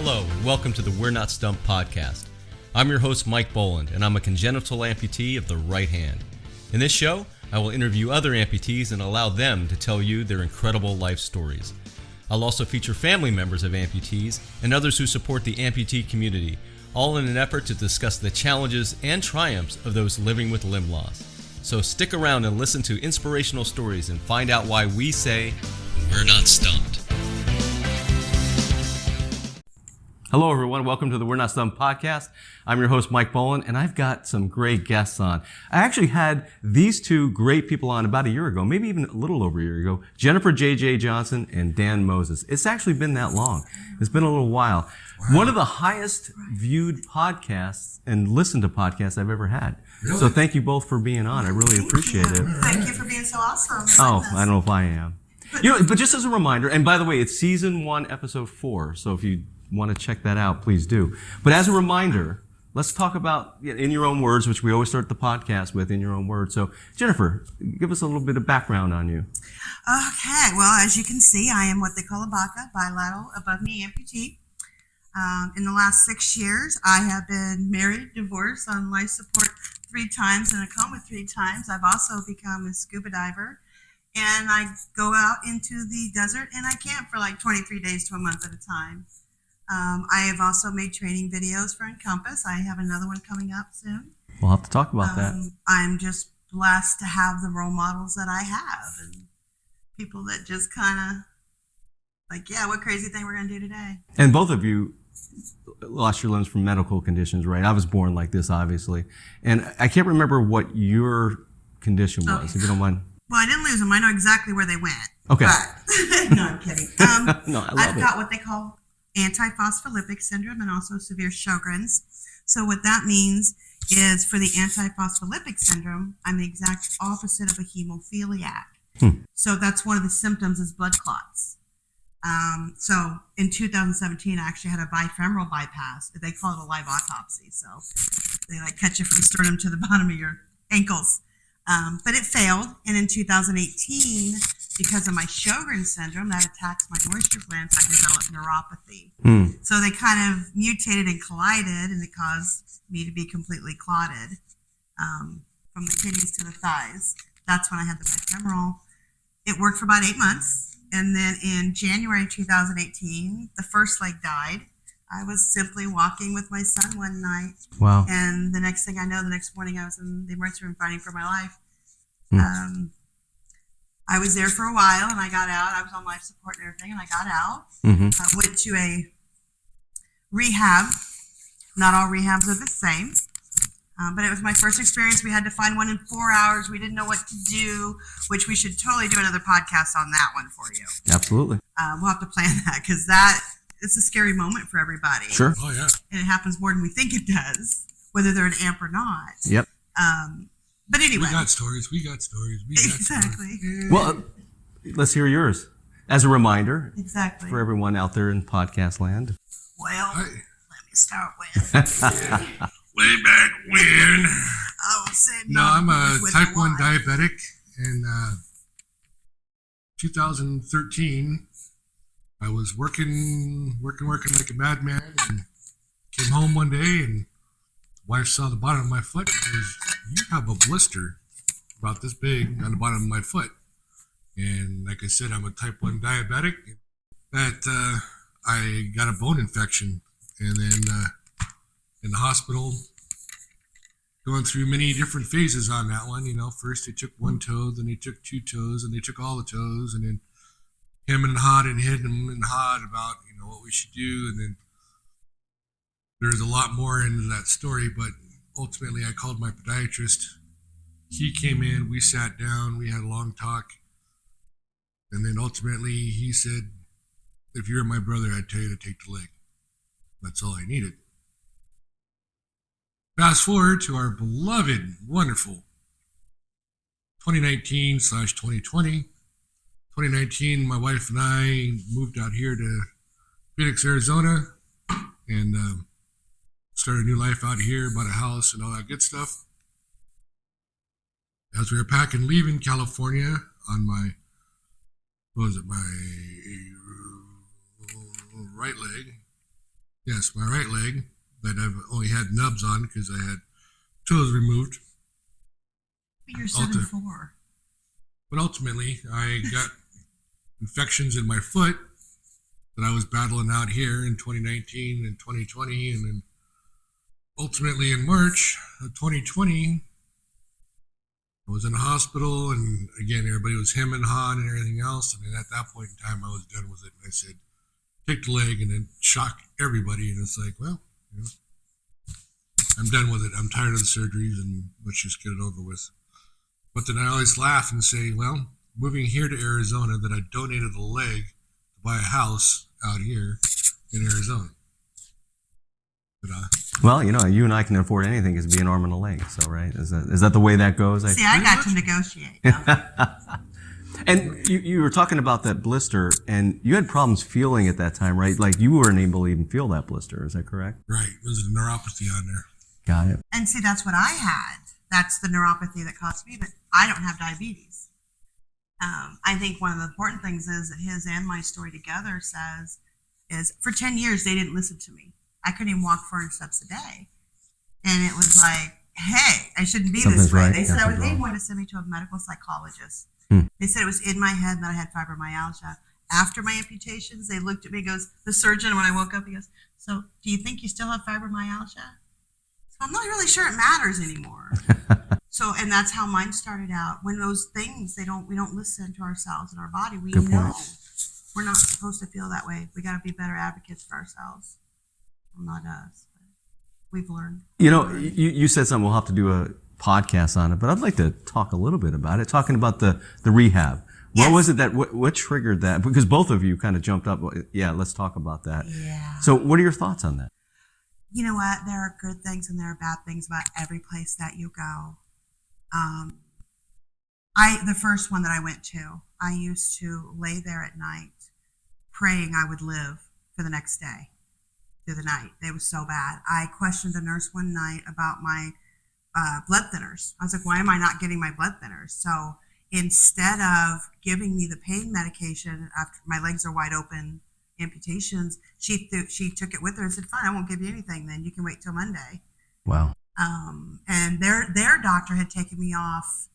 Hello, and welcome to the We're Not Stumped podcast. I'm your host, Mike Bolland, and I'm a congenital amputee of the right hand. In this show, I will interview other amputees and allow them to tell you their incredible life stories. I'll also feature family members of amputees and others who support the amputee community, all in an effort to discuss the challenges and triumphs of those living with limb loss. So stick around and listen to inspirational stories and find out why we say, We're Not Stumped. Hello, everyone. Welcome to the We're Not Stumped podcast. I'm your host, Mike Bolland, and I've got some great guests on. I actually had these two great people on about a year ago, maybe even a little over a year ago, Jennifer J.J. Johnson and Dan Moses. It's actually been that long. It's been a little while. Wow. One of the highest viewed podcasts and listened to podcasts I've ever had. Really? So thank you both for being on. I really appreciate it. Thank you for being so awesome. Oh, I don't know if I am. But just as a reminder, and by the way, it's season 1, episode 4, so if you want to check that out, please do. But as a reminder, let's talk about, in your own words, which we always start the podcast with, in your own words. So, Jennifer, give us a little bit of background on you. Okay, well, as you can see, I am what they call a BACA, bilateral above-knee amputee. In the last 6 years, I have been married, divorced, on life support 3 times, and a coma 3 times. I've also become a scuba diver, and I go out into the desert, and I camp for like 23 days to a month at a time. I have also made training videos for Encompass. I have another one coming up soon. We'll have to talk about that. I'm just blessed to have the role models that I have and people that just kind of like, yeah, what crazy thing we're going to do today. And both of you lost your limbs from medical conditions, right? I was born like this, obviously. And I can't remember what your condition was, if you don't mind. Well, I didn't lose them. I know exactly where they went. Okay. But, no, I'm kidding. No, I love I've got what they call antiphospholipid syndrome and also severe Sjogren's. So what that means is for the antiphospholipid syndrome, I'm the exact opposite of a hemophiliac. So that's one of the symptoms is blood clots. So in 2017, I actually had a bifemoral bypass. They call it a live autopsy. So they like cut you from sternum to the bottom of your ankles. But it failed. And in 2018, because of my Sjogren's syndrome that attacks my moisture glands, I developed neuropathy. So they kind of mutated and collided, and it caused me to be completely clotted from the kidneys to the thighs. That's when I had the bifemoral. It worked for about 8 months. And then in January 2018, the first leg died. I was simply walking with my son one night. Wow. And the next thing I know, the next morning I was in the emergency room fighting for my life. I was there for a while and I got out. I was on life support and everything and I got out. Went to a rehab. Not all rehabs are the same. But it was my first experience. We had to find one in 4 hours. We didn't know what to do, which we should totally do another podcast on that one for you. Absolutely. We'll have to plan that because it's a scary moment for everybody. Sure. Oh, yeah. And it happens more than we think it does, whether they're an amp or not. Yep. But anyway. We got stories. Exactly. Well, let's hear yours. As a reminder. Exactly. For everyone out there in podcast land. Well, let me start with. Way back when. I will say no, I'm a type 1 diabetic. In 2013, I was working like a madman, and came home one day, and wife saw the bottom of my foot and goes, "You have a blister about this big on the bottom of my foot." And like I said, I'm a type 1 diabetic. That I got a bone infection, and then in the hospital, going through many different phases on that one. You know, first they took 1 toe, then they took 2 toes, and they took all the toes, and then him and hawed and hid him and hawed about, what we should do. And then there's a lot more into that story, but ultimately I called my podiatrist. He came in, we sat down, we had a long talk. And then ultimately he said, "If you're my brother, I'd tell you to take the leg." That's all I needed. Fast forward to our beloved, wonderful 2019/2020. 2019, my wife and I moved out here to Phoenix, Arizona, and started a new life out here, bought a house and all that good stuff. As we were packing, leaving California on my right leg, Yes, my right leg that I've only had nubs on because I had toes removed. But you're 7'4". But ultimately, I got infections in my foot that I was battling out here in 2019 and 2020, and then ultimately in March of 2020, I was in the hospital, and again, everybody was hem and hawing and everything else. And then at that point in time, I was done with it. And I said, take the leg and then shock everybody. And it's like, well, I'm done with it. I'm tired of the surgeries, and let's just get it over with. But then I always laugh and say, well, moving here to Arizona, that I donated a leg to buy a house out here in Arizona. But, well, you and I can afford anything because be an arm and a leg. So, right? Is that the way that goes? See, I got to negotiate. And you were talking about that blister, and you had problems feeling at that time, right? Like you weren't able to even feel that blister. Is that correct? Right. There's a neuropathy on there. Got it. And see, that's what I had. That's the neuropathy that caused me, but I don't have diabetes. I think one of the important things is that his and my story together is for 10 years, they didn't listen to me. I couldn't even walk 400 steps a day. And it was like, hey, I shouldn't be Something's this way. right. They said Something's they wrong. wanted to send me to a medical psychologist. They said it was in my head that I had fibromyalgia. After my amputations, they looked at me and goes, the surgeon, when I woke up, he goes, so do you think you still have fibromyalgia? So I'm not really sure it matters anymore. And that's how mine started out. When those things, we don't listen to ourselves and our body. We Good know point. we're not supposed to feel that way. We got to be better advocates for ourselves. Well, not us, but we've learned. You said something. We'll have to do a podcast on it, but I'd like to talk a little bit about it. Talking about the rehab. Yes. What was it what triggered that? Because both of you kind of jumped up. Yeah, let's talk about that. Yeah. So, what are your thoughts on that? You know what? There are good things and there are bad things about every place that you go. The first one that I went to, I used to lay there at night praying I would live for the next day, through the night. It was so bad. I questioned the nurse one night about my blood thinners. I was like, why am I not getting my blood thinners? So instead of giving me the pain medication after my legs are wide open, amputations, she took it with her and said, fine, I won't give you anything then. You can wait till Monday. Wow. And their doctor had taken me off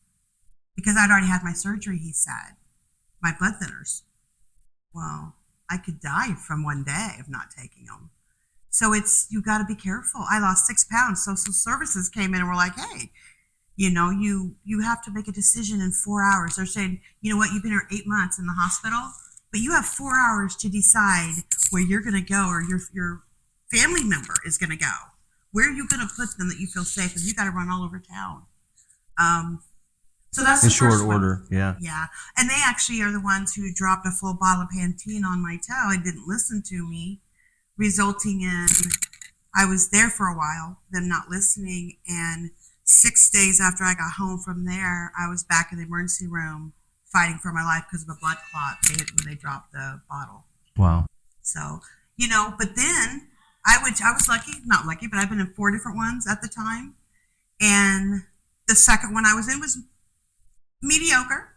because I'd already had my surgery, he said, my blood thinners. Well, I could die from one day of not taking them. So you got to be careful. I lost 6 pounds. Social services came in and were like, hey, you have to make a decision in 4 hours. They're saying, you know what, you've been here 8 months in the hospital, but you have 4 hours to decide where you're going to go or your family member is going to go. Where are you going to put them that you feel safe? And you got to run all over town. So that's In the short first one. order, yeah. Yeah. And they actually are the ones who dropped a full bottle of Pantene on my toe and didn't listen to me, resulting in, I was there for a while, them not listening. And 6 days after I got home from there, I was back in the emergency room fighting for my life because of a blood clot when they dropped the bottle. Wow. So, but then I was lucky, not lucky, but I've been in 4 different ones at the time. And the second one I was in was mediocre,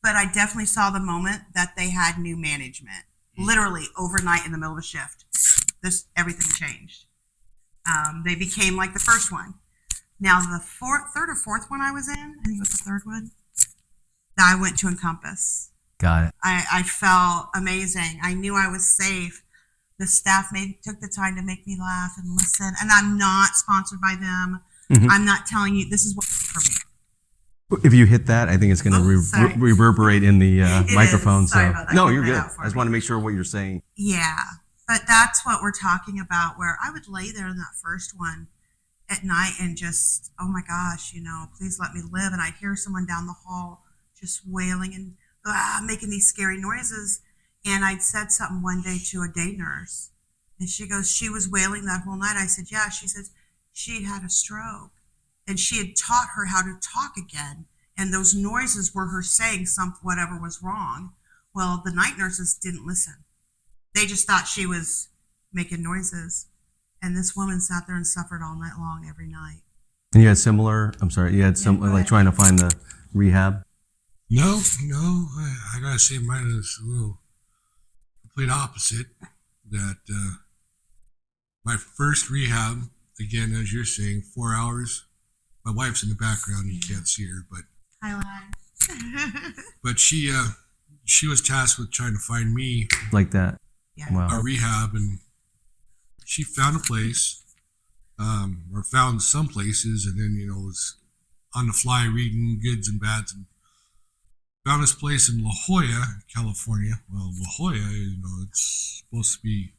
but I definitely saw the moment that they had new management. Literally overnight in the middle of a shift, everything changed. They became like the first one. Now the third or fourth one I was in, I think it was the third one, that I went to Encompass. Got it. I felt amazing. I knew I was safe. The staff took the time to make me laugh and listen. And I'm not sponsored by them. Mm-hmm. I'm not telling you this is what for me. If you hit that, I think it's going to reverberate in the microphone. Sorry about that. No, you're good. I just want to make sure what you're saying. Yeah, but that's what we're talking about. Where I would lay there in that first one at night and just, oh my gosh, please let me live. And I'd hear someone down the hall just wailing and making these scary noises. And I'd said something one day to a day nurse, and she goes, she was wailing that whole night. I said, yeah. She says she'd had a stroke. And she had taught her how to talk again. And those noises were her saying whatever was wrong. Well, the night nurses didn't listen. They just thought she was making noises. And this woman sat there and suffered all night long every night. And you had like trying to find the rehab? No, I got to say mine is a little complete opposite. That My first rehab, again, as you're saying, 4 hours. My wife's in the background. You can't see her, but but she was tasked with trying to find me like that. Yeah. Wow. a rehab, and she found a place, or found some places, and then was on the fly reading goods and bads, and found this place in La Jolla, California. Well, La Jolla, it's supposed to be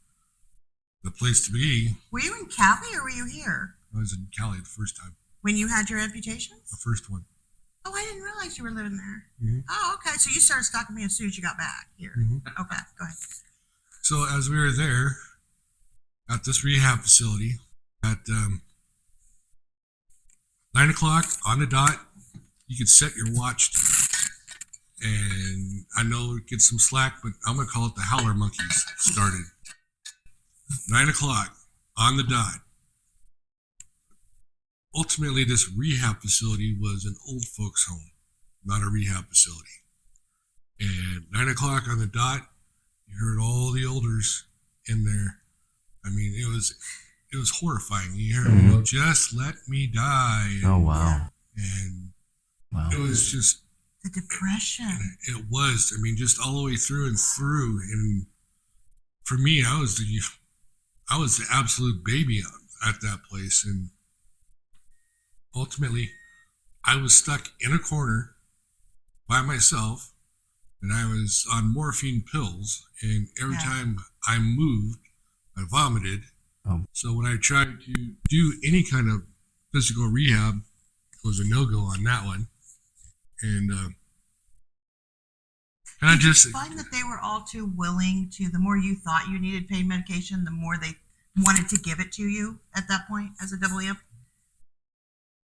the place to be. Were you in Cali or were you here I was in Cali the first time, when you had your amputations? the first one. Oh, I didn't realize you were living there. Mm-hmm. Oh, okay. So you started stalking me as soon as you got back here. Mm-hmm. Okay, go ahead. So as we were there at this rehab facility at 9 o'clock on the dot, you could set your watch to it. And I know it gets some slack, but I'm going to call it the howler monkeys started. 9 o'clock on the dot. Ultimately, this rehab facility was an old folks home, not a rehab facility. And 9 o'clock on the dot, you heard all the elders in there. I mean, it was horrifying. You heard, just let me die. Oh, wow. And Wow. it was just, The depression. it was, I mean, just all the way through and through. And for me, I was the absolute baby at that place. And ultimately, I was stuck in a corner by myself, and I was on morphine pills. And every time I moved, I vomited. Oh. So when I tried to do any kind of physical rehab, it was a no-go on that one. And I Did you just find that they were all too willing to, the more you thought you needed pain medication, the more they wanted to give it to you at that point as a double amp?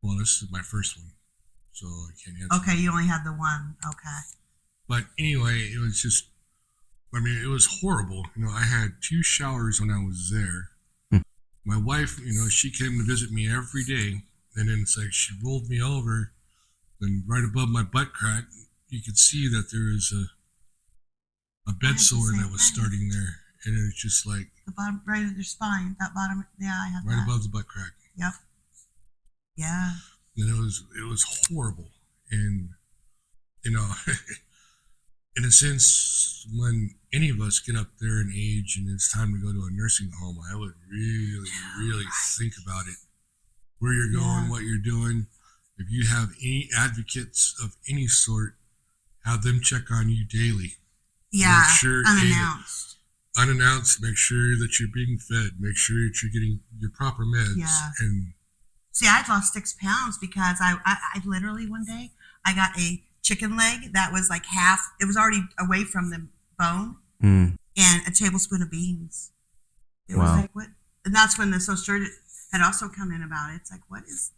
well, this is my first one, so I can't answer. Okay, you only had the one. Okay. But anyway, it was just, I mean, it was horrible. I had 2 showers when I was there. My wife, she came to visit me every day, and then it's like she rolled me over, and right above my butt crack, you could see that there was a bed sore that was starting there, and it was just like The bottom, right of your spine, that bottom, yeah, I had right that. above the butt crack. Yep. Yeah. And it was horrible. And in a sense, when any of us get up there in age and it's time to go to a nursing home, I would really think about it, where you're going, what you're doing. If you have any advocates of any sort, have them check on you daily. Yeah. Make sure, Unannounced. Make sure that you're being fed. Make sure that you're getting your proper meds. Yeah. And See, I'd lost 6 pounds because I literally one day I got a chicken leg that was like half, it was already away from the bone, and a tablespoon of beans. It was like, what? And that's when the social had also come in about it. It's like, what is,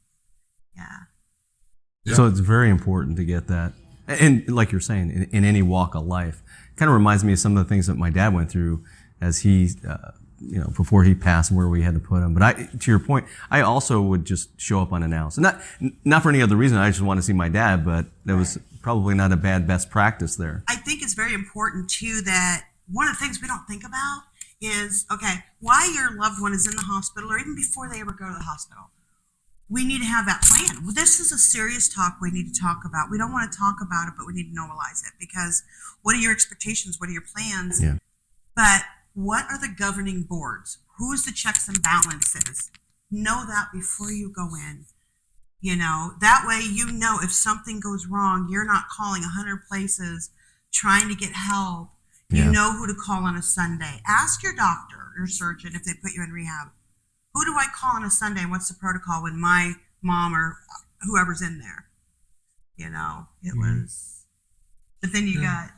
So it's very important to get that. And like you're saying, in any walk of life, kind of reminds me of some of the things that my dad went through as he, before he passed, and where we had to put him. But to your point, I also would just show up unannounced. And not for any other reason. I just want to see my dad, but that was probably not a best practice there. I think it's very important too that one of the things we don't think about is, okay, why your loved one is in the hospital, or even before they ever go to the hospital. We need to have that plan. This is a serious talk we need to talk about. We don't want to talk about it, but we need to normalize it, because what are your expectations? What are your plans? Yeah. But what are the governing boards? Who's the checks and balances? Know that before you go in. That way if something goes wrong, you're not calling 100 places trying to get help. You know who to call on a Sunday. Ask your doctor or surgeon if they put you in rehab. Who do I call on a Sunday, and what's the protocol when my mom or whoever's in there? It was. But then you got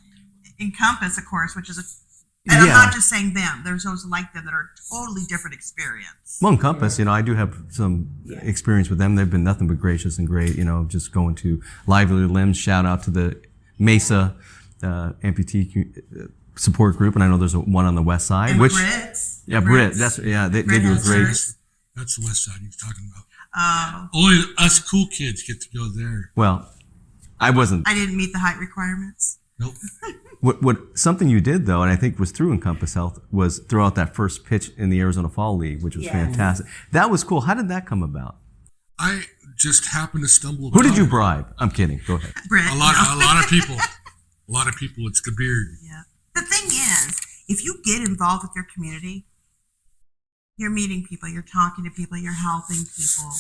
Encompass, of course, which is and I'm not just saying them. There's those like them that are totally different experience. Well, Encompass, I do have some experience with them. They've been nothing but gracious and great, just going to Lively Limbs. Shout out to the Mesa amputee support group, and I know there's one on the west side. And which Brits. Brit, they do great. that's the west side he's talking about. Only us cool kids get to go there. Well, I wasn't. I didn't meet the height requirements. Nope. what something you did though, and I think was through Encompass Health, was throw out that first pitch in the Arizona Fall League, which was fantastic. That was cool. How did that come about? I just happened to stumble. Who did you bribe? I'm kidding. Go ahead. Brett, A lot of people. A lot of people. It's the beard. Yeah. The thing is, if you get involved with your community, you're meeting people, you're talking to people, you're helping people,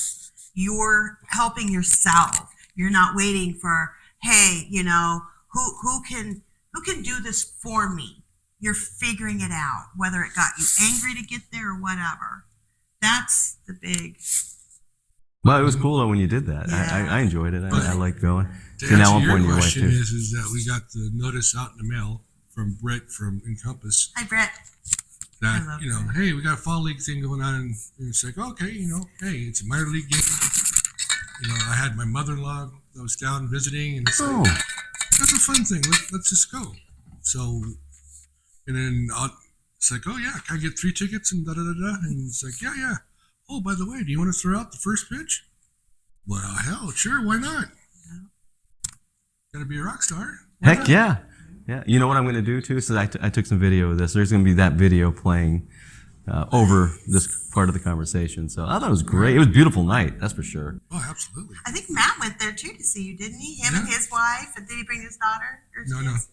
you're helping yourself. You're not waiting for, hey, who can do this for me? You're figuring it out, whether it got you angry to get there or whatever. That's the big. Well, it was cool though when you did that. Yeah. I enjoyed it. I liked going. To So now answer I'm your pointing your way question too. is that we got the notice out in the mail from Brett from Encompass Hi, Brett. that, I love that. hey, we got a fall league thing going on, and it's like, okay, hey, it's a minor league game. I had my mother-in-law that was down visiting, and it's like, that's a fun thing. Let's just go. So, and then it's like, oh yeah, can I get 3 tickets and da-da-da-da? And it's like, yeah. Oh, by the way, do you want to throw out the first pitch? Well, hell, sure, why not? Gotta be a rock star. Heck yeah. Yeah. You know what I'm going to do too? So I took some video of this. There's going to be that video playing over this part of the conversation. So I thought it was great. It was a beautiful night. That's for sure. Oh, absolutely. I think Matt went there too to see you, didn't he? Him and his wife. And did he bring his daughter? Or his No. kids?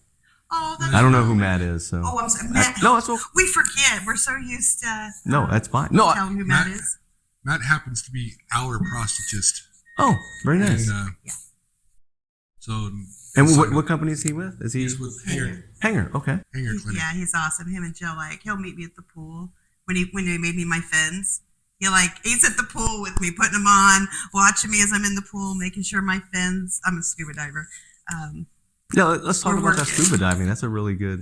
Oh, that's I don't know who Matt is. So. Oh, I'm sorry. Matt. No, it's okay. We forget. We're so used to. No, that's fine. No. Tell him who Matt is. Matt happens to be our prosthetist. Oh, very nice. And, Yeah. So. And what company is he with? Is he He's with Hanger Okay. Clinic. Yeah, he's awesome. Him and Joe, he'll meet me at the pool when he made me my fins. He's at the pool with me, putting them on, watching me as I'm in the pool, making sure my fins. I'm a scuba diver. Yeah, let's talk We're about that working. scuba diving. That's a really good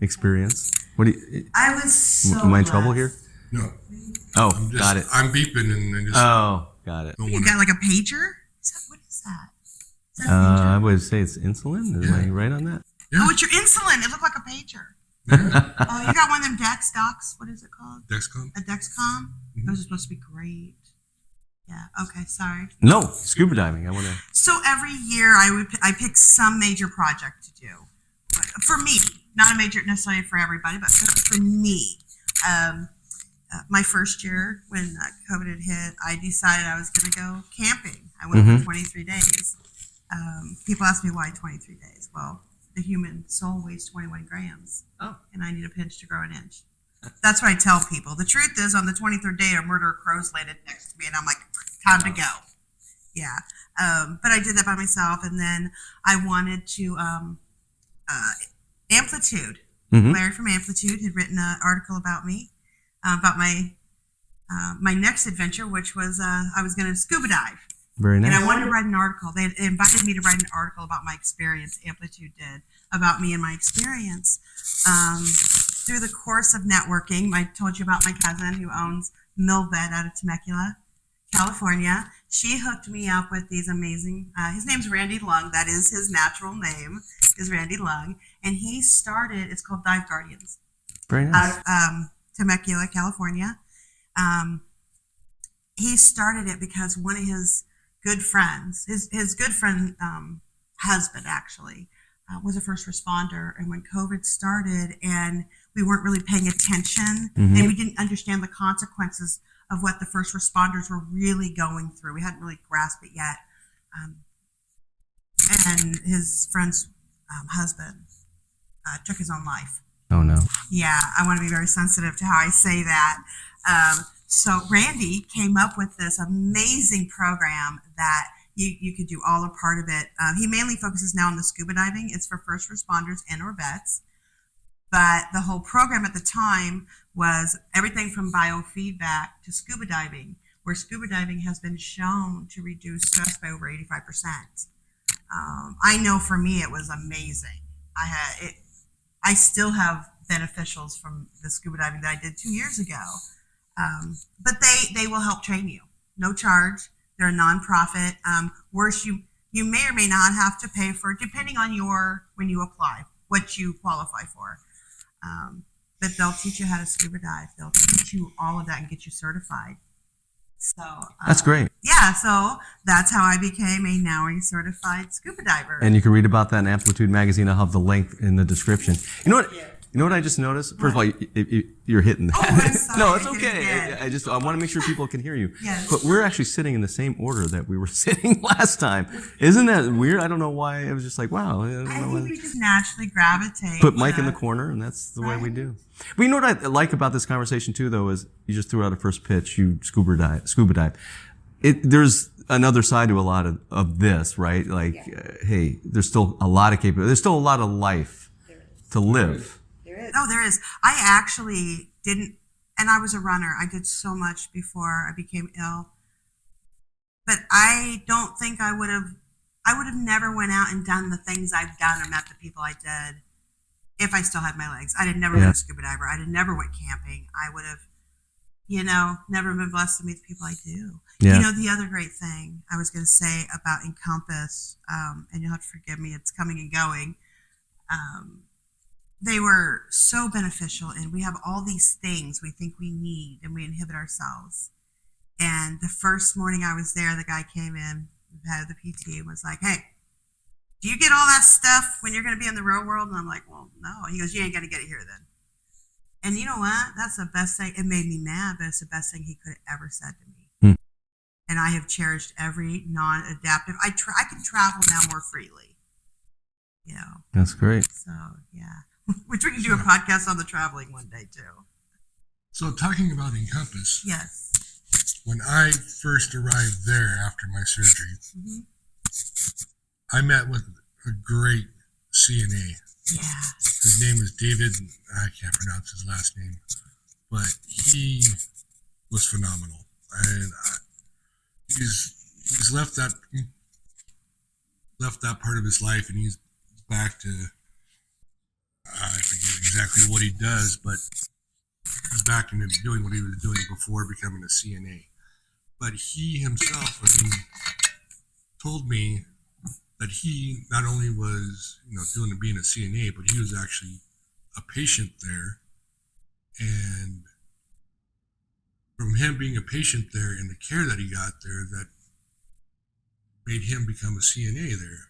experience. What do you? I was so. Am I in trouble here? No. Oh, I'm just, got it. I'm beeping and just. Oh, got it. Don't You wanna- got a pager? What is that? Is that a I pager? would say it's insulin. Am I right on that? Oh, it's your insulin. It looked like a pager. Oh, you got one of them Docs. What is it called? Dexcom. A Dexcom? Those are supposed to be great. Yeah. Okay. Sorry. No, scuba diving. I want to. So every year I pick some major project to do. For me, not a major necessarily for everybody, but for me. My first year when COVID had hit, I decided I was going to go camping. I went for 23 days. People ask me why 23 days. Well, the human soul weighs 21 grams. Oh. And I need a pinch to grow an inch. That's what I tell people. The truth is, on the 23rd day, a murderer crows landed next to me, and I'm like, time to go. Yeah. But I did that by myself, and then I wanted to Amplitude. Larry from Amplitude had written an article about me, about my next adventure, which was I was going to scuba dive. Very nice. And I wanted to write an article. They had invited me to write an article about my experience, Amplitude did, about me and my experience. Through the course of networking, I told you about my cousin who owns Milvet out of Temecula, California. She hooked me up with these amazing, his name's Randy Lung. That is his natural name, is Randy Lung. And he started, it's called Dive Guardians. Very nice. Out of Temecula, California. He started it because one of his good friends, his good friend, husband actually, was a first responder. And when COVID started and we weren't really paying attention and we didn't understand the consequences of what the first responders were really going through. We hadn't really grasped it yet. And his friend's husband took his own life. Oh, no. Yeah, I want to be very sensitive to how I say that. So Randy came up with this amazing program that you could do all or part of it. He mainly focuses now on the scuba diving. It's for first responders and or vets. But the whole program at the time was everything from biofeedback to scuba diving, where scuba diving has been shown to reduce stress by over 85%. I know for me it was amazing. I still have beneficials from the scuba diving that I did 2 years ago. But they will help train you. No charge. They're a nonprofit. Worse, you may or may not have to pay for it, depending on when you apply, what you qualify for. But they'll teach you how to scuba dive. They'll teach you all of that and get you certified. So That's great. Yeah, so that's how I became a NOWI certified scuba diver. And you can read about that in Amplitude Magazine. I'll have the link in the description. You know what? You know what I just noticed? First of all, you're hitting that. Oh, I'm sorry. No, it's okay. I want to make sure people can hear you. Yes. But we're actually sitting in the same order that we were sitting last time. Isn't that weird? I don't know why. It was just like, wow. I think we just naturally gravitate. Put Mike in the corner, and that's the way we do. But you know what I like about this conversation too, though, is you just threw out a first pitch. You scuba dive. There's another side to a lot of this, right? Like, hey, there's still a lot of capability. There's still a lot of life to live. Oh, there is. I actually didn't, and I was a runner. I did so much before I became ill. But I don't think I would have never went out and done the things I've done or met the people I did if I still had my legs. I'd have never been a scuba diver. I'd have never went camping. I would have, never been blessed to meet the people I do. Yeah. The other great thing I was going to say about Encompass, and you'll have to forgive me, it's coming and going. They were so beneficial, and we have all these things we think we need, and we inhibit ourselves. And the first morning I was there, the guy came in, the head of the PT, and was like, "Hey, do you get all that stuff when you're going to be in the real world?" And I'm like, "Well, no." He goes, "You ain't going to get it here then." And you know what? That's the best thing. It made me mad, but it's the best thing he could have ever said to me. And I have cherished every non-adaptive. I can travel now more freely. That's great. So, yeah. Which we can do a podcast on the traveling one day, too. So talking about Encompass. Yes. When I first arrived there after my surgery, I met with a great CNA. Yeah. His name was David. I can't pronounce his last name, but he was phenomenal. And he's left that part of his life, and he's back to, I forget exactly what he does, but he's back into doing what he was doing before becoming a CNA. But he himself, told me that he not only was, being a CNA, but he was actually a patient there. And from him being a patient there and the care that he got there, that made him become a CNA there.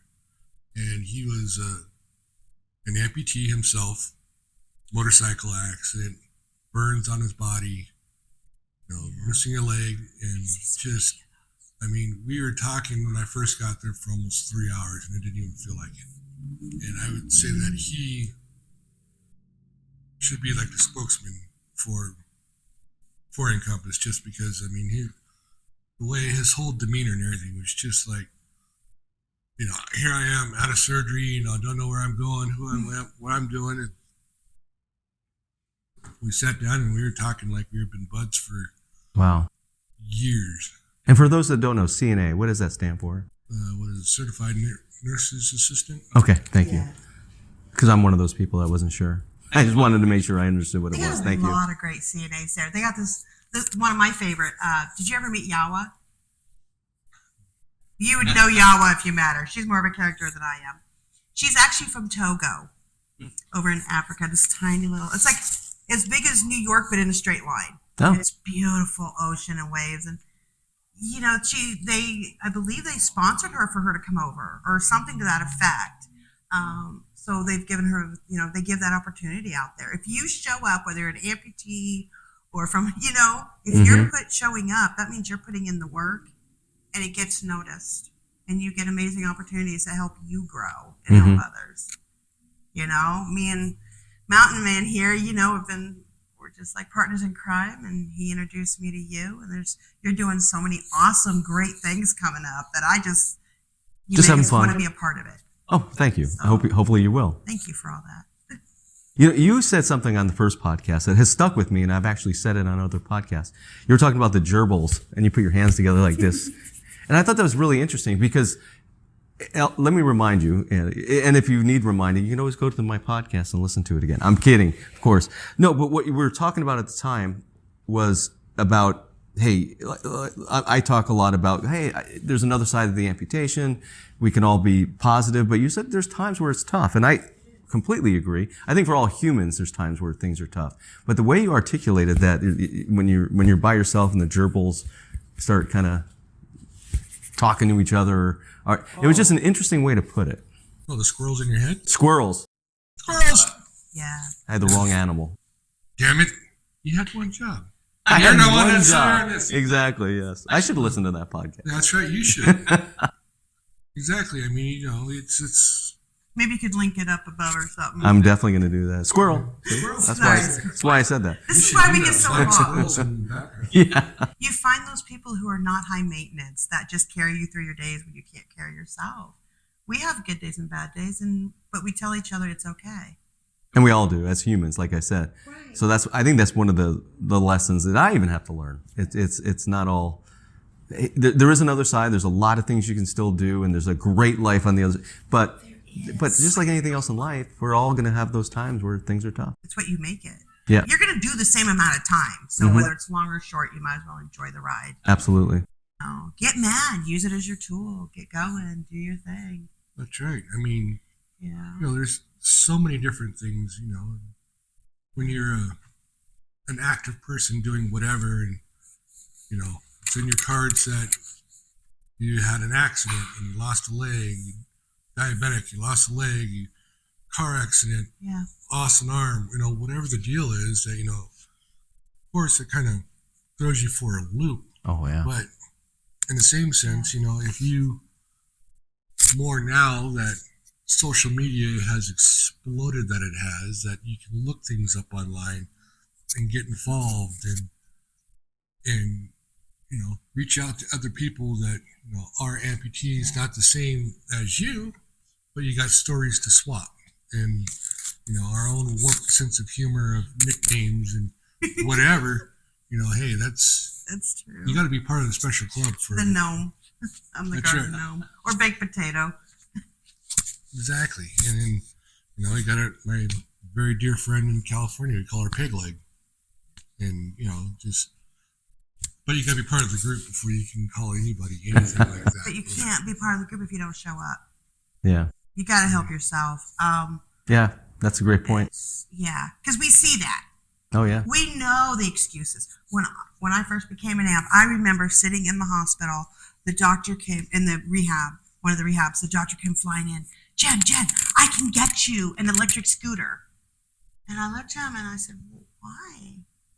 And he was an amputee himself, motorcycle accident, burns on his body, missing a leg, and just, we were talking when I first got there for almost 3 hours, and it didn't even feel like it. And I would say that he should be like the spokesman for Encompass, just because, the way his whole demeanor and everything was just like, here I am out of surgery, don't know where I'm going, what I'm doing. And we sat down and we were talking like we had been buds for years. And for those that don't know, CNA, what does that stand for? What is it? Certified Nurse's Assistant? Okay, thank you. Because I'm one of those people that wasn't sure. I just wanted to make sure I understood what it was. Thank you. There's a lot of great CNAs there. They got this one of my favorite. Did you ever meet Yawa? You would know Yawa if you met her. She's more of a character than I am. She's actually from Togo, over in Africa. This tiny little, it's like as big as New York, but in a straight line. Oh. It's beautiful ocean and waves. And, I believe they sponsored her for her to come over or something to that effect. So they've given her, they give that opportunity out there. If you show up, whether you're an amputee or from, if you're showing up, that means you're putting in the work and it gets noticed and you get amazing opportunities to help you grow and help others. Me and Mountain Man here, we're just like partners in crime, and he introduced me to you, and you're doing so many awesome, great things coming up that I just having fun. Want to be a part of it. Oh, thank you. So, hopefully you will. Thank you for all that. You said something on the first podcast that has stuck with me, and I've actually said it on other podcasts. You were talking about the gerbils, and you put your hands together like this. And I thought that was really interesting because, let me remind you, and if you need reminding, you can always go to my podcast and listen to it again. I'm kidding, of course. No, but what we were talking about at the time was about, hey, I talk a lot about, hey, there's another side of the amputation. We can all be positive, but you said there's times where it's tough, and I completely agree. I think for all humans, there's times where things are tough. But the way you articulated that, when you're by yourself and the gerbils start kind of talking to each other. It was just an interesting way to put it. Oh, the squirrels in your head? Squirrels. Squirrels! Yeah. I had the wrong animal. Damn it. You had one job. I You're had the one one that's job. serious. Exactly, yes. I should listen to that podcast. That's right, you should. Exactly. I mean, it's Maybe you could link it up above or something. I'm definitely going to do that. Squirrel. See? Squirrel. That's why I said that. This is why we get so lost. squirrels in the background. Yeah. You find those people who are not high maintenance that just carry you through your days when you can't carry yourself. We have good days and bad days, but we tell each other it's okay. And we all do as humans, like I said. Right. So I think that's one of the lessons that I even have to learn. It's not all. There is another side. There's a lot of things you can still do, and there's a great life on the other. But just like anything else in life, we're all going to have those times where things are tough. It's what you make it. Yeah. You're going to do the same amount of time. So whether it's long or short, you might as well enjoy the ride. Absolutely. Get mad. Use it as your tool. Get going. Do your thing. That's right. I mean, Yeah. there's so many different things, when you're an active person doing whatever, and, it's in your cards that you had an accident and you lost a leg, you diabetic, you lost a leg, you car accident, Yeah. lost an arm, whatever the deal is that, of course it kind of throws you for a loop. Oh, yeah. But in the same sense, if you more now that social media has exploded that it has, that you can look things up online and get involved and reach out to other people that are amputees, not the same as you, but you got stories to swap, and our own warped sense of humor of nicknames and whatever. Hey, that's true. you got to be part of the special club for The gnome. I'm the That's garden right. gnome. Or baked potato. Exactly. And then, I got my very dear friend in California. We call her Peg Leg. And, but you got to be part of the group before you can call anybody anything like that. But you can't be part of the group if you don't show up. Yeah. You got to help yourself. Yeah, that's a great point. Yeah, because we see that. Oh, yeah. We know the excuses. When I first became an amp, I remember sitting in the hospital. The doctor came in the rehab, one of the rehabs. The doctor came flying in. Jen, I can get you an electric scooter. And I looked at him and I said, well, why?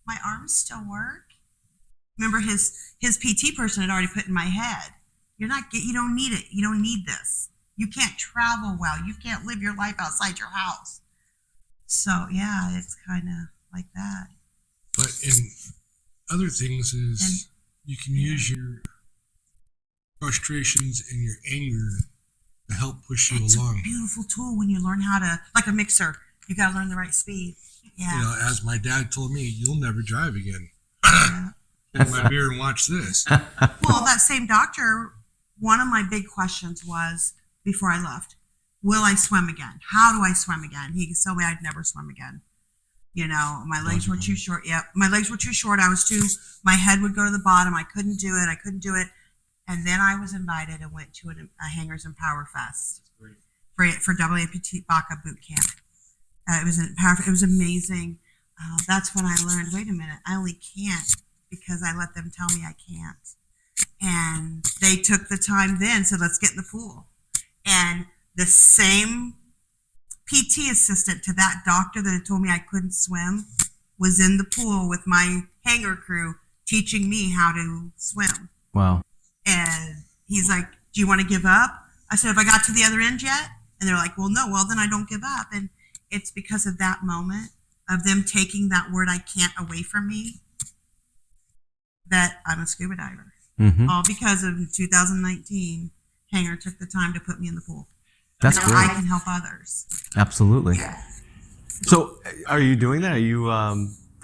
My arms still work. Remember, his PT person had already put in my head, you don't need it. You don't need this. You can't travel well. You can't live your life outside your house. So, yeah, it's kind of like that. But in other things is you can use your frustrations and your anger to help push you along. It's a beautiful tool when you learn how to, like a mixer, you got to learn the right speed. Yeah. As my dad told me, you'll never drive again. Yeah. Drink my beer and watch this. Well, that same doctor, one of my big questions was, before I left, will I swim again? How do I swim again? He told me I'd never swim again. My legs were too short. Yeah, my legs were too short. My head would go to the bottom. I couldn't do it. And then I was invited and went to a Hangers and Power Fest for double amputee BACA boot camp. It was amazing. That's when I learned, wait a minute, I only can't because I let them tell me I can't. And they took the time then, so let's get in the pool. And the same PT assistant to that doctor that had told me I couldn't swim was in the pool with my hanger crew teaching me how to swim. Wow. And he's like, do you want to give up? I said, have I got to the other end yet? And they're like, well, no. Well, then I don't give up. And it's because of that moment of them taking that word I can't away from me that I'm a scuba diver. Mm-hmm. All because of 2019, Hanger took the time to put me in the pool. That's now great. I can help others. Absolutely. Yeah. So are you doing that? Are you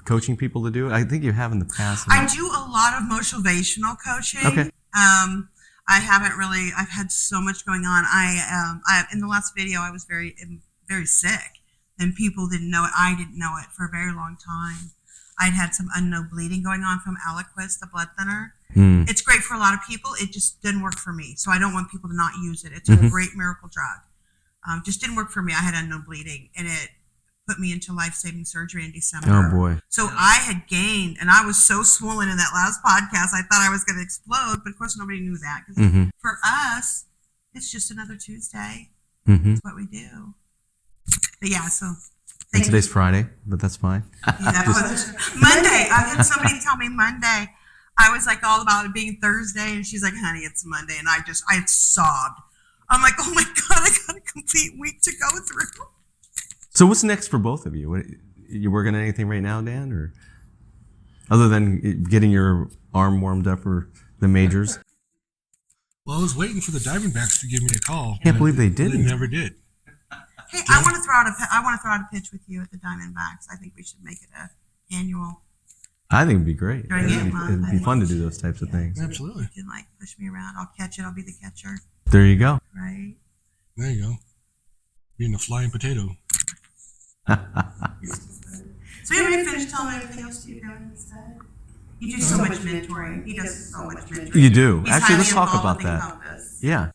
coaching people to do it? I think you have in the past. I do a lot of motivational coaching. Okay. I haven't really, I've had so much going on. I in the last video, I was very, very sick and people didn't know it. I didn't know it for a very long time. I'd had some unknown bleeding going on from Eliquis, the blood thinner. Mm. It's great for a lot of people. It just didn't work for me. So I don't want people to not use it. It's a great miracle drug. Just didn't work for me. I had unknown bleeding and put me into life-saving surgery in December. Oh boy. So I had gained, and I was so swollen in that last podcast, I thought I was going to explode, but of course nobody knew that. Because for us, it's just another Tuesday. That's what we do. But yeah, so. And today's Friday, but that's fine. Yeah, Monday. I had somebody tell me Monday. I was like all about it being Thursday, and she's like, honey, it's Monday. And I had sobbed. I'm like, oh my God, I got a complete week to go through. So what's next for both of you? You working on anything right now, Dan? Or other than getting your arm warmed up for the majors? Well, I was waiting for the Diamondbacks to give me a call. Can't believe they didn't. They never did. Hey, I want to throw out a pitch with you at the Diamondbacks. I think we should make it a annual. I think it'd be great. It'd be fun to do those types of things. Absolutely. You can push me around. I'll catch it. I'll be the catcher. There you go. Right. There you go. Being a flying potato. So you already finished telling me everything else you do instead? You do so much mentoring. He does so much mentoring. You do. He's Actually, let's highly talk about involved in that. Compass. Yeah.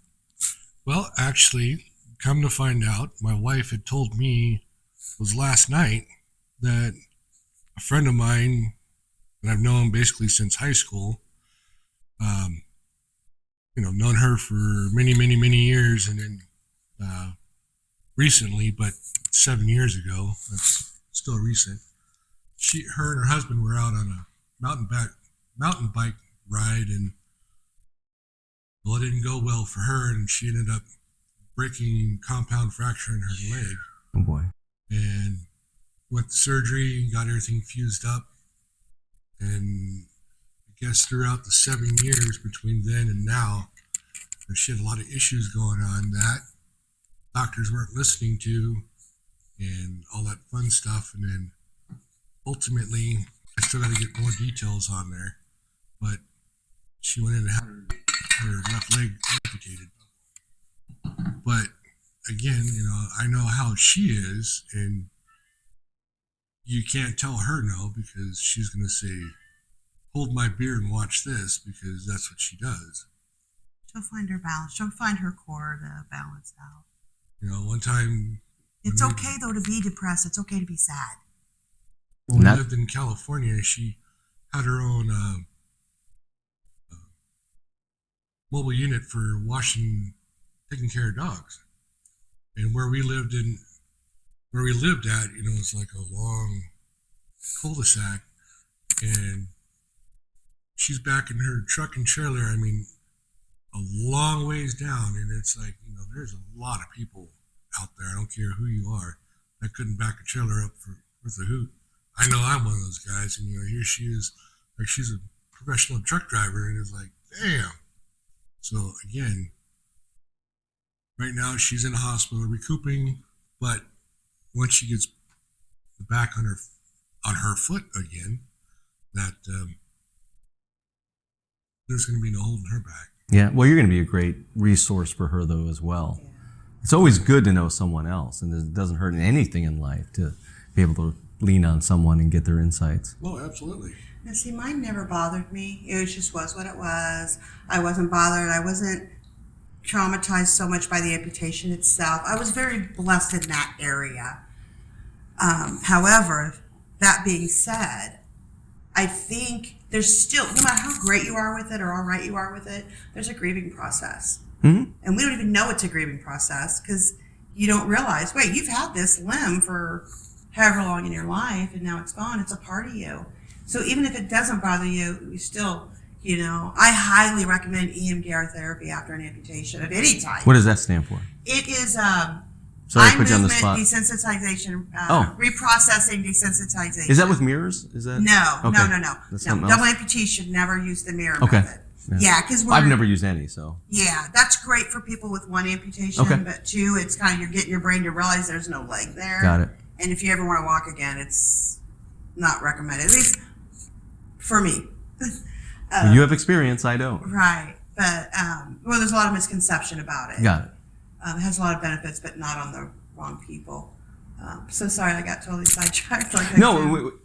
Well, actually, come to find out, my wife had told me, it was last night, that a friend of mine, that I've known basically since high school, known her for many, many, many years, and then recently, but 7 years ago, that's still recent, her and her husband were out on a mountain bike ride, and well, it didn't go well for her, and she ended up breaking compound fracture in her leg. Oh boy. And went to surgery, got everything fused up, and I guess throughout the 7 years between then and now, she had a lot of issues going on that doctors weren't listening to, and all that fun stuff. And then ultimately, I still got to get more details on there, but she went in and had her left leg amputated. But again, I know how she is, and you can't tell her no, because she's going to say, hold my beer and watch this, because that's what she does. She'll find her balance. She'll find her core to balance out. One time... It's okay, though, to be depressed. It's okay to be sad. When we lived in California, she had her own mobile unit for taking care of dogs. And where we lived at, it's like a long cul-de-sac, and she's back in her truck and trailer, a long ways down, and it's like, there's a lot of people out there, I don't care who you are, that couldn't back a trailer up with a hoot. I know I'm one of those guys, and here she is, like she's a professional truck driver, and it's like, damn. So again, right now she's in a hospital recouping, but once she gets back on her foot again, that there's going to be no holding her back. Yeah. Well, you're going to be a great resource for her though as well. Yeah. It's always good to know someone else, and it doesn't hurt anything in life to be able to lean on someone and get their insights. Oh, absolutely. Now, see, mine never bothered me. It just was what it was. I wasn't bothered. I wasn't traumatized so much by the amputation itself. I was very blessed in that area. However, that being said, I think there's still, no matter how great you are with it or all right you are with it, there's a grieving process. Mm-hmm. And we don't even know it's a grieving process because you don't realize, wait, you've had this limb for however long in your life, and now it's gone. It's a part of you. So even if it doesn't bother you, you still, I highly recommend EMDR therapy after an amputation of any type. What does that stand for? It is Sorry, eye put you on the movement spot. Desensitization, reprocessing desensitization. Is that with mirrors? Is that no? Okay. No. Double amputees should never use the mirror method. Yeah, because I've never used any, so. Yeah, that's great for people with one amputation, but two, it's kind of you're getting your brain to realize there's no leg there. Got it. And if you ever want to walk again, it's not recommended, at least for me. You have experience, I don't. Right, but there's a lot of misconception about it. Got it. It has a lot of benefits, but not on the wrong people. So sorry, I got totally sidetracked.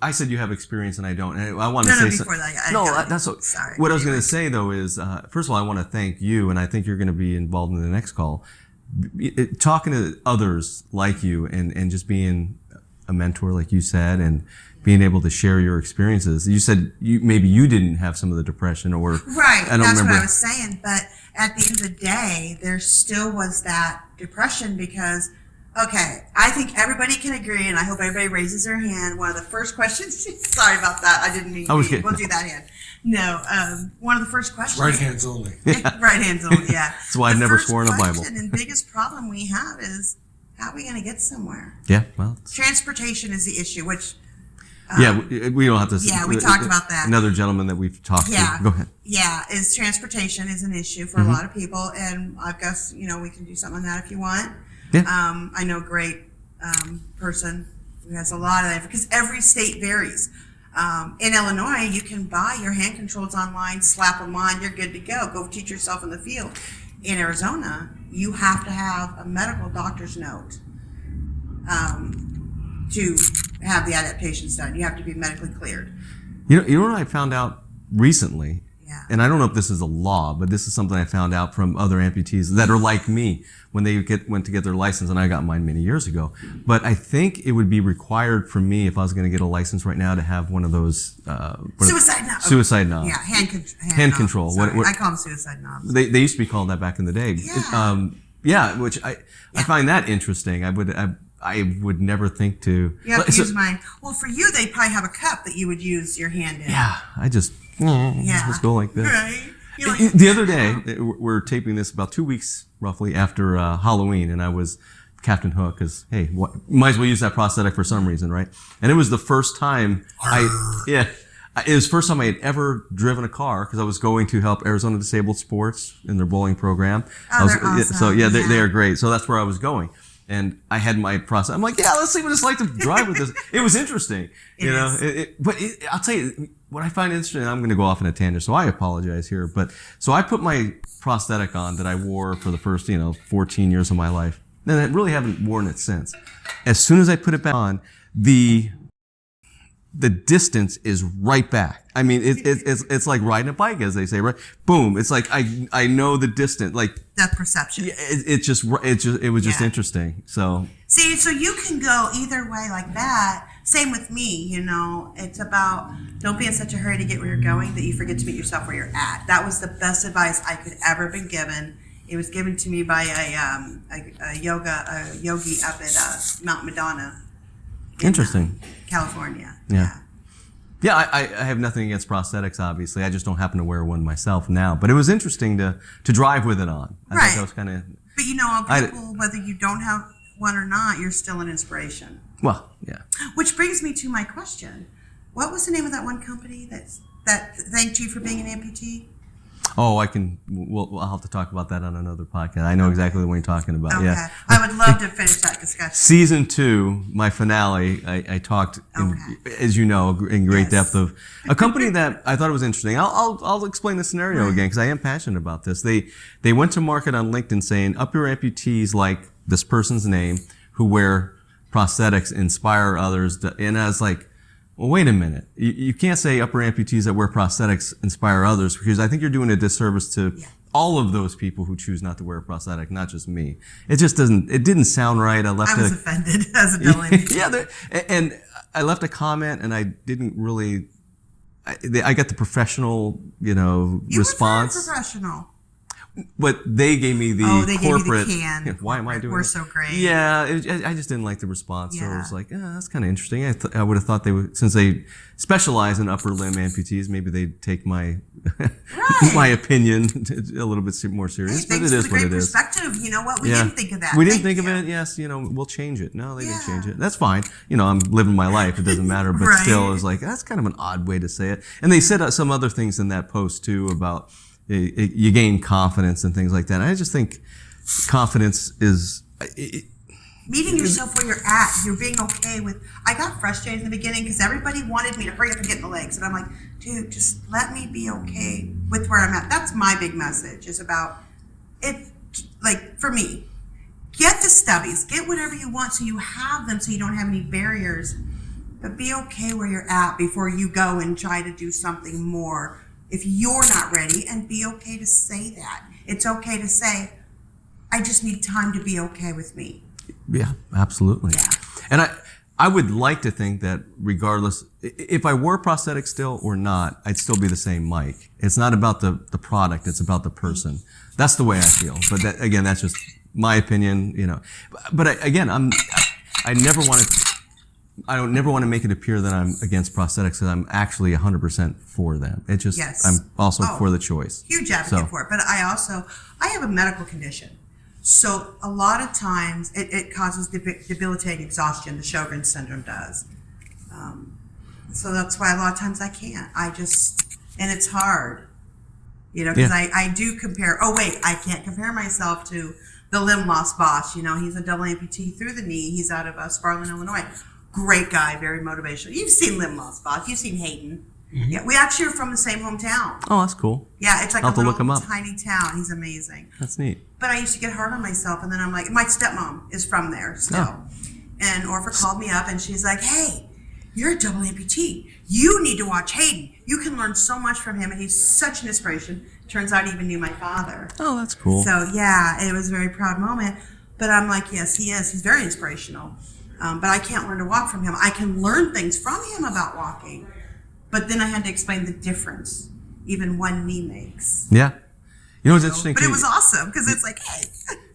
I said you have experience and I don't. And I want to say before that. That's sorry. What I was going to say though is, first of all, I want to thank you, and I think you're going to be involved in the next call. Talking to others like you and just being a mentor, like you said, and being able to share your experiences. You said maybe you didn't have some of the depression, or right. I don't That's remember. what I was saying. But at the end of the day, there still was that depression because, okay, I think everybody can agree, and I hope everybody raises their hand. One of the first questions. Sorry about that. I didn't mean. We'll do that hand. No, one of the first questions. Right hands only. Right hands only. Yeah. That's why I've never sworn a Bible. And biggest problem we have is how are we going to get somewhere? Yeah. Well, transportation is the issue, which. We don't have to. Yeah, we talked about that. Another gentleman that we've talked to. Go ahead. Yeah, transportation is an issue for a lot of people, and I guess we can do something on that if you want. Yeah. I know a great person who has a lot of that because every state varies. In Illinois, you can buy your hand controls online, slap them on, you're good to go. Go teach yourself in the field. In Arizona, you have to have a medical doctor's note to have the adaptations done. You have to be medically cleared. You know what I found out recently? Yeah. And I don't know if this is a law, but this is something I found out from other amputees that are like me when they went to get their license, and I got mine many years ago. But I think it would be required for me if I was going to get a license right now to have one of those suicide knobs. Suicide knobs. Yeah, hand control. Sorry, I call them suicide knobs. They used to be called that back in the day. Yeah. Which I find that interesting. I would never think to. You have to use mine. Well, for you, they probably have a cup that you would use your hand in. Yeah, I just go like this. Right. The other day, we're taping this about 2 weeks roughly after Halloween, and I was Captain Hook because hey, might as well use that prosthetic for some reason, right? And it was the first time it was the first time I had ever driven a car because I was going to help Arizona Disabled Sports in their bowling program. Oh, they're awesome. So they are great. So that's where I was going. And I had my process. I'm like, let's see what it's like to drive with this. It was interesting, But I'll tell you what I find interesting. I'm going to go off in a tangent, so I apologize here. But so I put my prosthetic on that I wore for the first 14 years of my life, and I really haven't worn it since. As soon as I put it back on, the distance is right back. I mean, it's like riding a bike, as they say, right? Boom! It's like I know the distance, like depth perception. Yeah, it was just interesting. So see, so you can go either way like that. Same with me, It's about don't be in such a hurry to get where you're going that you forget to meet yourself where you're at. That was the best advice I could ever been given. It was given to me by a yogi up at Mount Madonna. Interesting. California. Yeah, I have nothing against prosthetics, obviously. I just don't happen to wear one myself now. But it was interesting to drive with it on. I think that was kind of... But people, whether you don't have one or not, you're still an inspiration. Well, yeah. Which brings me to my question. What was the name of that one company that thanked you for being an amputee? Oh, I'll have to talk about that on another podcast. I know exactly what you're talking about. Okay. Yeah. I would love to finish that discussion. Season 2, my finale, I talked, as you know, in great depth of a company that I thought was interesting. I'll explain the scenario again because I am passionate about this. They went to market on LinkedIn saying, up your amputees like this person's name who wear prosthetics inspire others. And I was like, well, wait a minute. You can't say upper amputees that wear prosthetics inspire others because I think you're doing a disservice to all of those people who choose not to wear a prosthetic, not just me. It just didn't sound right. I was offended as a double amputee. And I left a comment and I didn't really, I got the professional, response. You were professional. But they gave me the corporate. Gave you the can. Why am I doing? We're so great. Yeah, I just didn't like the response. So I was like, that's kind of interesting. I would have thought they would, since they specialize in upper limb amputees, maybe they'd take my my opinion a little bit more serious. Hey, but it is what it is. Perspective. You know what? We didn't think of that. We didn't think of it. Yes, we'll change it. No, they didn't change it. That's fine. I'm living my life. It doesn't matter. But still, it was like that's kind of an odd way to say it. And they said some other things in that post too about. You gain confidence and things like that. And I just think confidence is... meeting yourself where you're at. You're being okay with... I got frustrated in the beginning because everybody wanted me to hurry up and get in the legs. And I'm like, dude, just let me be okay with where I'm at. That's my big message is about it. Like, for me, get the stubbies. Get whatever you want so you have them so you don't have any barriers. But be okay where you're at before you go and try to do something more. If you're not ready, and be okay to say that. It's okay to say, I just need time to be okay with me. Yeah, absolutely. Yeah. And I would like to think that regardless, if I wore prosthetic still or not, I'd still be the same Mike. It's not about the product, it's about the person. That's the way I feel. But that, again, that's just my opinion, you know. But I never want to, I don't never want to make it appear that I'm against prosthetics, because I'm actually 100% for them. It just, Yes. I'm also for the choice. Huge advocate for it. But I have a medical condition. So a lot of times it causes debilitating exhaustion. The Sjogren's syndrome does. So that's why a lot of times I can't. And it's hard, you know, because I do compare. Oh wait, I can't compare myself to the limb loss boss. You know, he's a double amputee through the knee. He's out of Sparland, Illinois. Great guy, very motivational. You've seen limb loss boss. You've seen Hayden. Mm-hmm. Yeah, we actually are from the same hometown. Oh, that's cool. Yeah, it's like a little tiny town. He's amazing. That's neat. But I used to get hard on myself, and then I'm like, my stepmom is from there still. Oh. And Orpha called me up, and she's like, hey, you're a double amputee. You need to watch Hayden. You can learn so much from him, and he's such an inspiration. Turns out he even knew my father. Oh, that's cool. So, yeah, it was a very proud moment. But I'm like, yes, he is. He's very inspirational. But I can't learn to walk from him. I can learn things from him about walking. But then I had to explain the difference even one knee makes. Yeah. You know what's interesting? But it was awesome, because it's like, hey.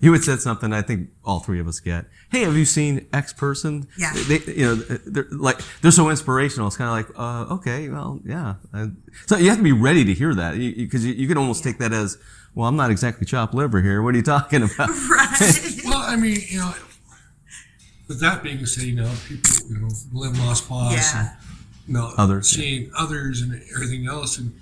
You had said something I think all three of us get. Hey, have you seen X person? Yeah. They're so inspirational. It's kind of like, okay, well, yeah. So you have to be ready to hear that, because you can almost take that as, well, I'm not exactly chopped liver here. What are you talking about? Right. Well, I mean, you know, with that being said, you know, people, you know, limb loss boss, and, you know, seeing others and everything else, and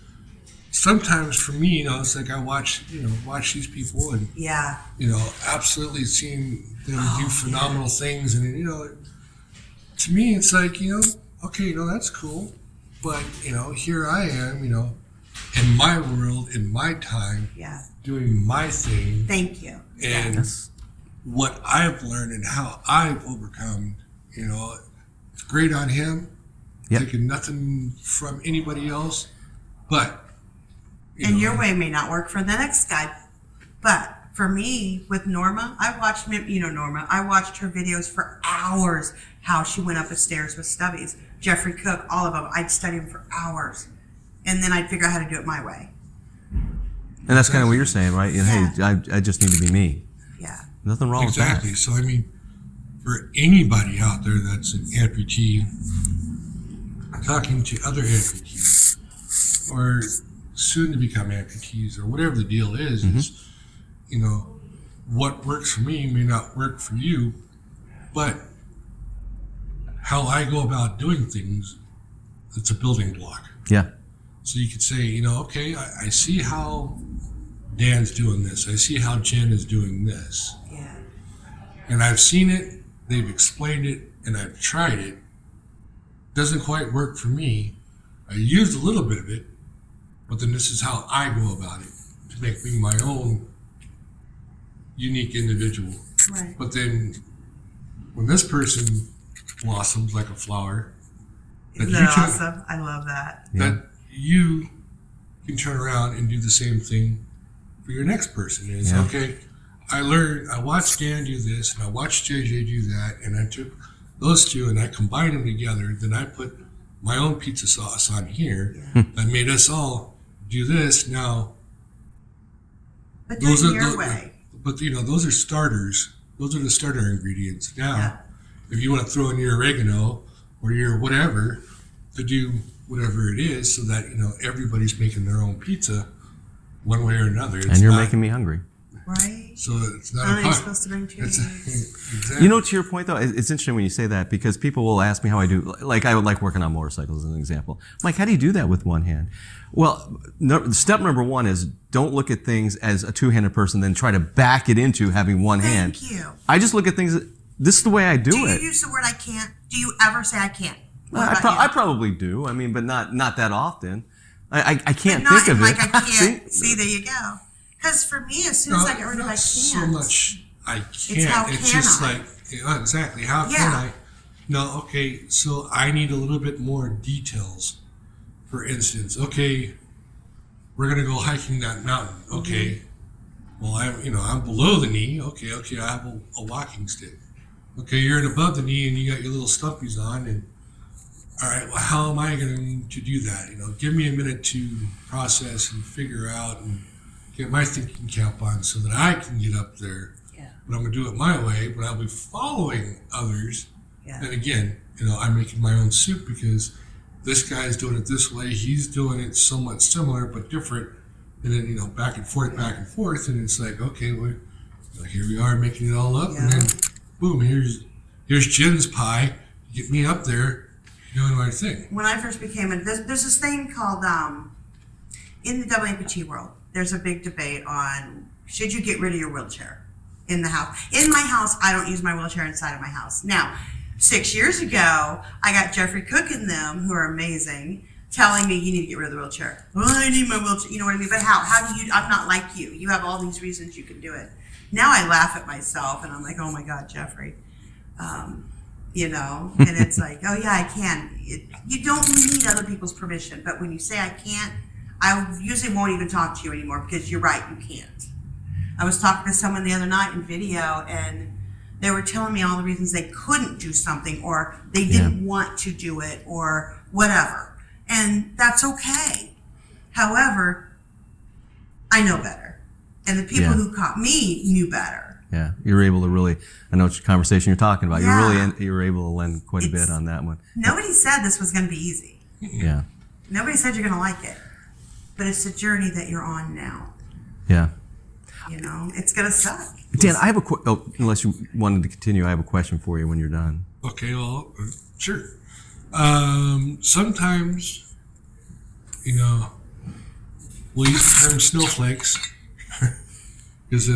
sometimes for me, you know, it's like I watch these people, and you know, absolutely seeing them do phenomenal things, and you know, to me, it's like, you know, okay, you know, that's cool, but you know, here I am, you know, in my world, in my time, doing my thing. Thank you. And what I've learned and how I've overcome, you know, it's great on him. Taking nothing from anybody else, but your way may not work for the next guy, but for me with Norma, I watched her videos for hours, how she went up the stairs with stubbies. Jeffrey Cook, all of them, I'd study them for hours, and then I'd figure out how to do it my way. And that's kind of what you're saying, right? You know, hey, I just need to be me. Yeah, nothing wrong with that. Exactly. So I mean, for anybody out there that's an amputee, talking to other amputees or soon to become amputees or whatever the deal is, you know, what works for me may not work for you, but how I go about doing things, it's a building block. Yeah. So you could say, you know, okay, I see how Dan's doing this. I see how Jen is doing this. Yeah. And I've seen it, they've explained it, and I've tried it. Doesn't quite work for me. I used a little bit of it, but then this is how I go about it to make me my own unique individual. Right. But then when this person blossoms like a flower, isn't that awesome? I love that. That you can turn around and do the same thing for your next person. Is okay, I watched Dan do this, and I watched JJ do that, and I took those two and I combined them together. Then I put my own pizza sauce on here. That made us all do this. Now, but do it your way. But you know, those are starters. Those are the starter ingredients. Now, if you want to throw in your oregano or your whatever to do whatever it is, so that you know everybody's making their own pizza, one way or another. And you're making me hungry. Right. So it's not. I'm supposed to bring cheese. Exactly. You know, to your point though, it's interesting when you say that, because people will ask me how I do. Like I would like working on motorcycles as an example. Mike, how do you do that with one hand? Well, step number one is don't look at things as a two-handed person, then try to back it into having one hand. Thank you. I just look at things. This is the way I do it. Do you use the word I can't? Do you ever say I can't? I probably do. I mean, but not that often. I can't think of like it. I can't. See, there you go. Because for me, as soon as I get rid of I can't. So much I can't. It's how just like, exactly, how can I? No, okay, so I need a little bit more details. For instance, okay, we're going to go hiking that mountain. Okay, well, I'm below the knee. Okay, I have a walking stick. okay, you're in above the knee and you got your little stumpies on, and all right, well, how am I going to do that? Give me a minute to process and figure out and get my thinking cap on so that I can get up there. Yeah. But I'm going to do it my way, but I'll be following others. Yeah. And again, I'm making my own soup because this guy's doing it this way. He's doing it somewhat similar but different. And then, back and forth. And it's like, okay, well, here we are making it all up. Yeah. And then, boom, here's Jen's pie. Get me up there doing my thing. When I first became there's this thing called, in the double amputee world, there's a big debate on should you get rid of your wheelchair in the house. In my house, I don't use my wheelchair inside of my house. Now, 6 years ago, I got Jeffrey Cook and them, who are amazing, telling me you need to get rid of the wheelchair. Well, I need my wheelchair. You know what I mean? But how? How do you? I'm not like you. You have all these reasons you can do it. Now I laugh at myself and I'm like, oh my God, Jeffrey. And it's like, oh yeah, I can. You don't need other people's permission. But when you say I can't, I usually won't even talk to you anymore because you're right, you can't. I was talking to someone the other night in video and they were telling me all the reasons they couldn't do something or they didn't want to do it or whatever. And that's okay. However, I know better. And the people who caught me knew better. Yeah, you're able to really, I know which conversation you're talking about. Yeah. You're able to lend quite a bit on that one. Nobody said this was going to be easy. Yeah. Nobody said you're going to like it. But it's a journey that you're on now. Yeah. It's going to suck. Dan, I have unless you wanted to continue, I have a question for you when you're done. Okay, well, sure. Sometimes, we'll use the term snowflakes because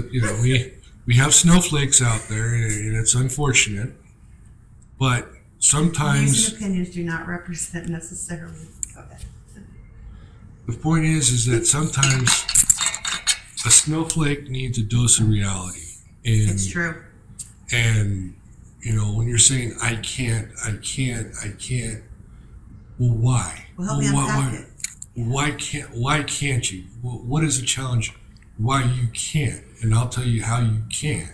we have snowflakes out there, and it's unfortunate. But sometimes Views and opinions do not represent necessarily. Go ahead. The point is that sometimes a snowflake needs a dose of reality. And, It's true. And, when you're saying, I can't, well, why? Well, help me unpack it. Why can't you? What is the challenge? Why you can't? And I'll tell you how you can.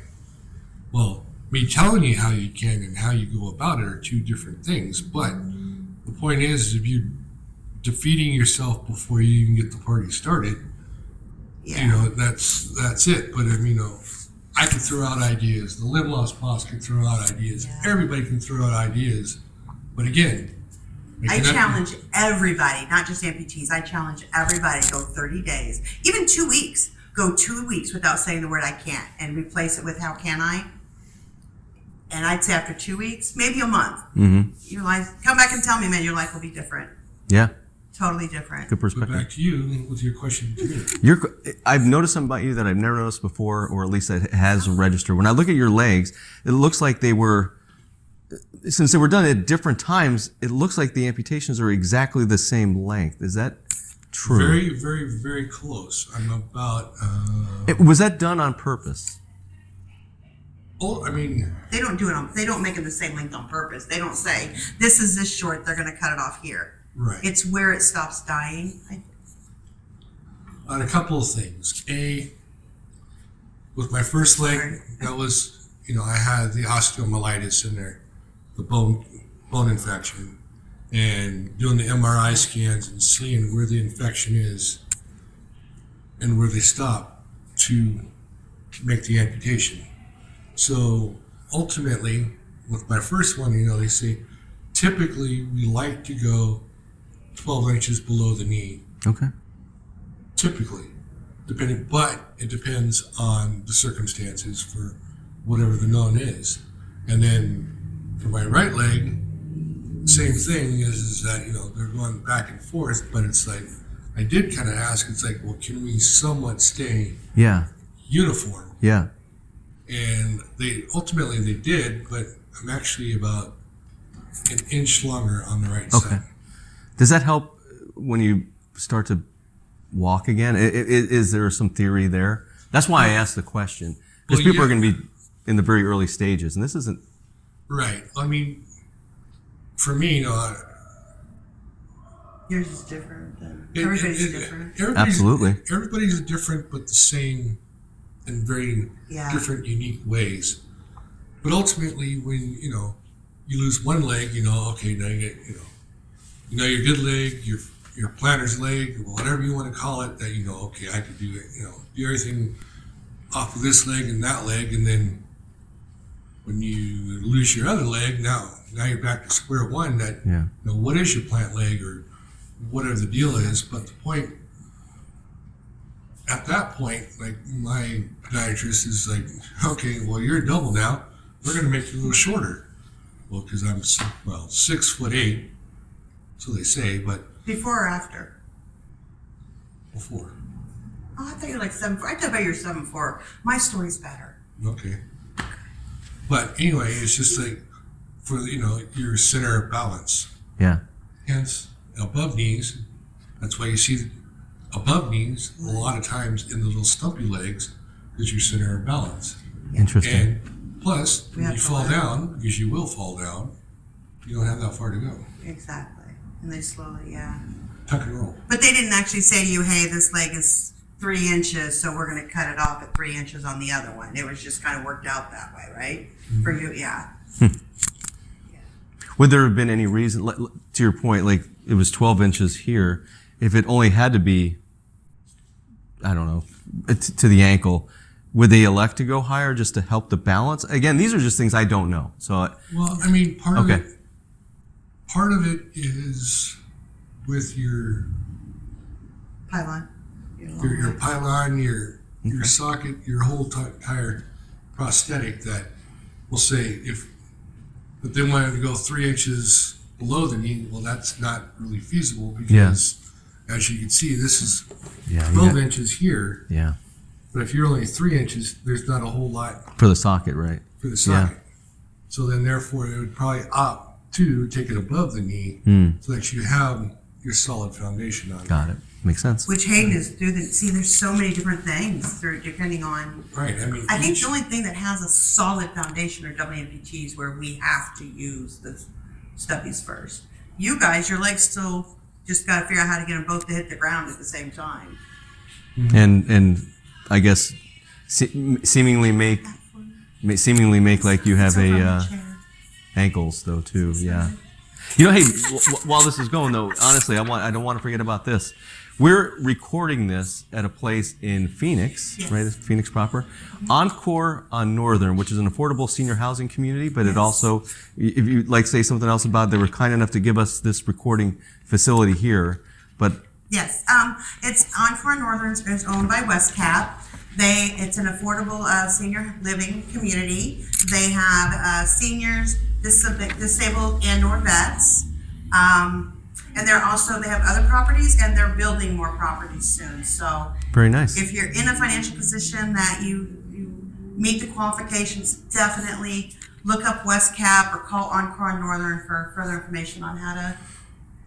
Well, me telling you how you can and how you go about it are two different things. But the point is, if you're defeating yourself before you even get the party started, that's it. But I can throw out ideas. The limb loss boss can throw out ideas. Yeah. Everybody can throw out ideas. But again, I challenge everybody, not just amputees. I challenge everybody to go 30 days, even 2 weeks. Go 2 weeks without saying the word I can't and replace it with how can I? And I'd say after 2 weeks, maybe a month, your life, come back and tell me, man, your life will be different. Yeah. Totally different. Good perspective. But back to you with your question to me. I've noticed something about you that I've never noticed before, or at least that has registered. When I look at your legs, it looks like they were, since they were done at different times, it looks like the amputations are exactly the same length. Is that true? Very, very, very close. I'm about... Was that done on purpose? Oh, I mean... They don't do it they don't make it the same length on purpose. They don't say, this is this short, they're going to cut it off here. Right. It's where it stops dying. On a couple of things. With my first leg, that was, I had the osteomyelitis in there, the bone infection, and doing the MRI scans and seeing where the infection is and where they stop to make the amputation. So ultimately, with my first one, they say, typically we like to go 12 inches below the knee. Okay. Typically, but it depends on the circumstances for whatever the known is. And then for my right leg, same thing is that, they're going back and forth, but it's like, I did kind of ask, it's like, well, can we somewhat stay uniform? Yeah. And they did, but I'm actually about an inch longer on the right side. Does that help when you start to walk again? Is there some theory there? That's why I asked the question. Because people are going to be in the very early stages, and this isn't... Right. I mean, for me, yours is different. Everybody's different. Absolutely. Everybody's different, but the same in very different, unique ways. But ultimately, when you lose one leg, okay, now you get your good leg, your plantar's leg, whatever you want to call it. That okay, I could do everything off of this leg and that leg, and then when you lose your other leg, now you're back to square one. That what is your plant leg or whatever the deal is. But the point at that point, like my podiatrist is like, okay, well you're a double now. We're going to make you a little shorter. Well, because I'm 6'8", so they say. But Before or after? before. Oh, I thought you were like 7'4". I thought you're 7'4". My story's better. Okay. But anyway, it's just like for your center of balance. Yeah. Hence, above knees. That's why you see above knees a lot of times in the little stumpy legs is your center of balance. Interesting. And plus, when you fall down, because you will fall down, you don't have that far to go. Exactly. And they slowly, Tuck and roll. But they didn't actually say to you, hey, this leg is 3 inches, so we're going to cut it off at 3 inches on the other one. It was just kind of worked out that way, right? Mm-hmm. For you, yeah. Would there have been any reason, to your point, like it was 12 inches here, if it only had to be, I don't know, to the ankle, would they elect to go higher just to help the balance? Again, these are just things I don't know. So, well, I mean, part of it is with your Pylon. your pylon, your socket, your whole entire prosthetic that will say but they wanted to go 3 inches below the knee. Well, that's not really feasible because as you can see, this is 12 inches here. Yeah. But if you're only 3 inches, there's not a whole lot For the socket, right? for the socket. So then therefore they would probably opt to take it above the knee so that you have your solid foundation on it. Got it. Makes sense. Which Hayden is through there's so many different things depending on. Right. I mean, I think the only thing that has a solid foundation are WMPTs where we have to use the stubbies first. You guys, your legs still just got to figure out how to get them both to hit the ground at the same time. And I guess seemingly make like you have ankles though too. Yeah. Hey, while this is going though, honestly, I don't want to forget about this. We're recording this at a place in Phoenix, right? It's Phoenix proper. Encore on Northern, which is an affordable senior housing community, but it also, if you'd like to say something else about it, they were kind enough to give us this recording facility here, but. Yes, it's Encore Northern is owned by WestCap. It's an affordable senior living community. They have seniors, disabled and or vets. And they have other properties and they're building more properties soon. So very nice. If you're in a financial position that you meet the qualifications, definitely look up WestCap or call Encore Northern for further information on how to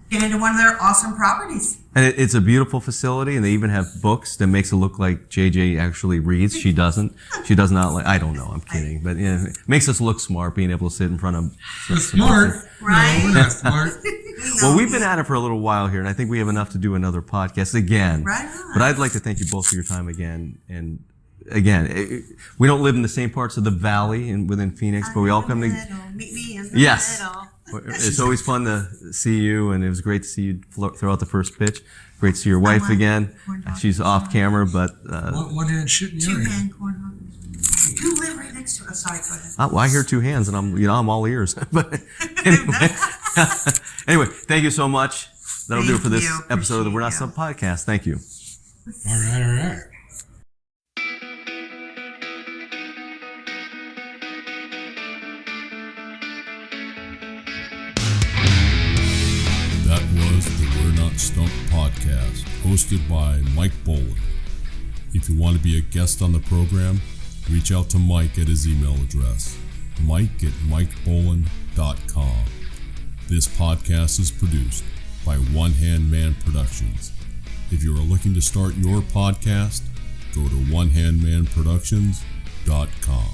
get into one of their awesome properties. And it's a beautiful facility, and they even have books that makes it look like JJ actually reads. She doesn't. She does not like. I don't know. I'm kidding, but it makes us look smart being able to sit in front of. Smart, right? No, we're not smart. Well, we've been at it for a little while here, and I think we have enough to do another podcast again. Right on. But I'd like to thank you both for your time again. And again, we don't live in the same parts of the valley within Phoenix, but we all come to. Meet me in the middle. It's always fun to see you, and it was great to see you throw out the first pitch. Great to see your wife again. She's off camera, but one hand shooting the other hand. 2-hand corn dogs. You live right next to us. Sorry, go ahead. I hear 2 hands, and I'm all ears. But anyway, thank you so much. That'll do it for this episode of the We're Not Stumped podcast. Thank you. All right. That was the We're Not Stumped podcast, hosted by Mike Bolland. If you want to be a guest on the program, reach out to Mike at his email address, mike@mikeboland.com. This podcast is produced by One Hand Man Productions. If you are looking to start your podcast, go to onehandmanproductions.com.